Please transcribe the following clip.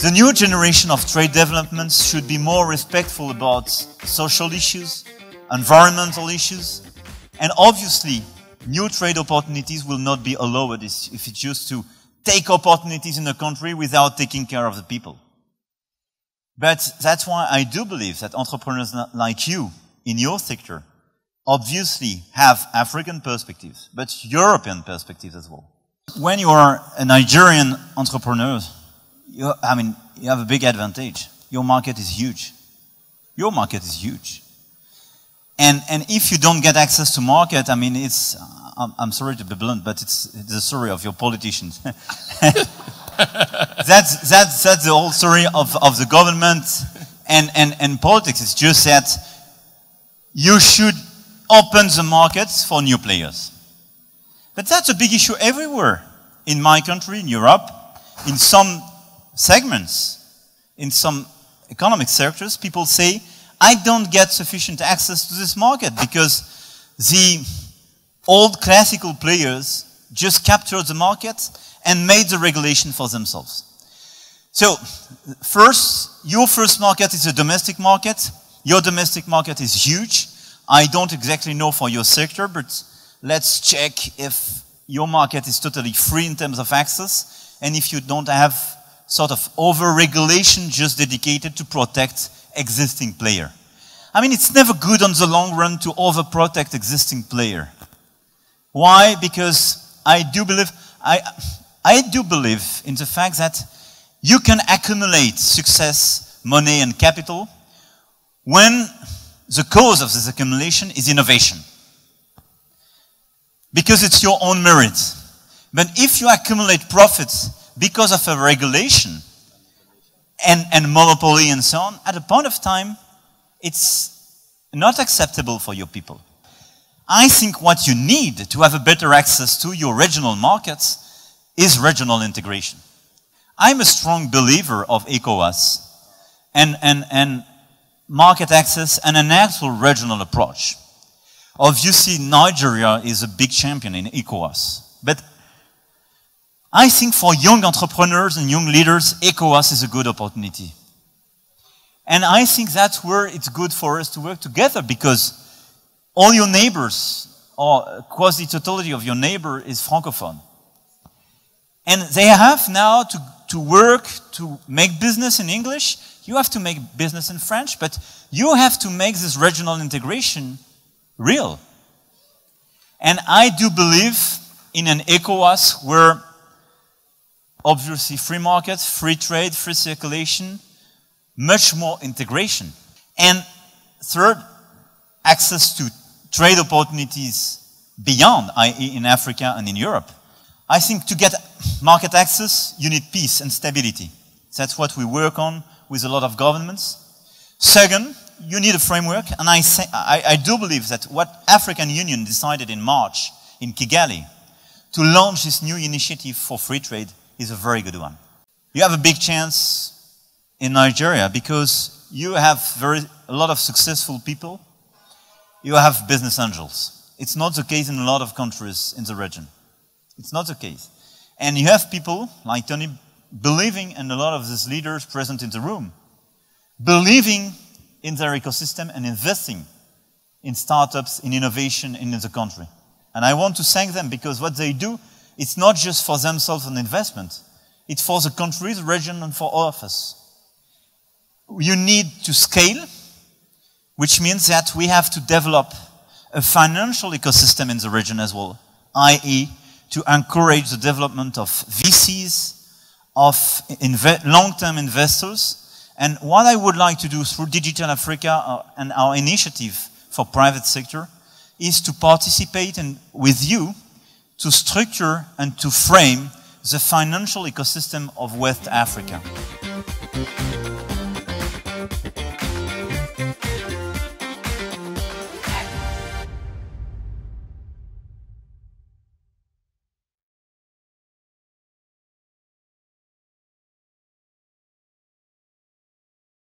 The new generation of trade developments should be more respectful about social issues, environmental issues, and obviously new trade opportunities will not be allowed if it's just to take opportunities in the country without taking care of the people. But that's why I do believe that entrepreneurs like you in your sector obviously have African perspectives, but European perspectives as well. When you are a Nigerian entrepreneur, you have a big advantage. Your market is huge. Your market is huge. And if you don't get access to market, I'm sorry to be blunt, but it's the story of your politicians. that's the whole story of the government and politics. It's just that you should open the markets for new players. But that's a big issue everywhere. In my country, in Europe, in some segments, in some economic sectors, people say, I don't get sufficient access to this market because the old classical players just captured the market and made the regulation for themselves. So, your first market is a domestic market. Your domestic market is huge. I don't exactly know for your sector, but let's check if your market is totally free in terms of access and if you don't have sort of over-regulation just dedicated to protect existing player. It's never good on the long run to over-protect existing player. Why? Because I do believe in the fact that you can accumulate success, money and capital when the cause of this accumulation is innovation. Because it's your own merit. But if you accumulate profits because of a regulation and monopoly and so on, at a point of time, it's not acceptable for your people. I think what you need to have a better access to your regional markets is regional integration. I'm a strong believer of ECOWAS and market access and an actual regional approach. Obviously, Nigeria is a big champion in ECOWAS. But I think for young entrepreneurs and young leaders, ECOWAS is a good opportunity. And I think that's where it's good for us to work together because all your neighbors, or quasi-totality of your neighbor, is Francophone. And they have now to work to make business in English. You have to make business in French, but you have to make this regional integration real. And I do believe in an ECOWAS where obviously free markets, free trade, free circulation, much more integration. And third, access to trade opportunities beyond, i.e. in Africa and in Europe. I think to get market access, you need peace and stability. That's what we work on with a lot of governments. Second, you need a framework, and I do believe that what African Union decided in March in Kigali to launch this new initiative for free trade is a very good one. You have a big chance in Nigeria because you have a lot of successful people. You have business angels. It's not the case in a lot of countries in the region. It's not the case. And you have people like Tony believing, and a lot of these leaders present in the room, believing in their ecosystem and investing in startups, in innovation in the country. And I want to thank them because what they do, it's not just for themselves an investment. It's for the country, the region, and for all of us. You need to scale, which means that we have to develop a financial ecosystem in the region as well, i.e. to encourage the development of VCs, of long-term investors. And what I would like to do through Digital Africa and our initiative for private sector is to participate with you to structure and to frame the financial ecosystem of West Africa.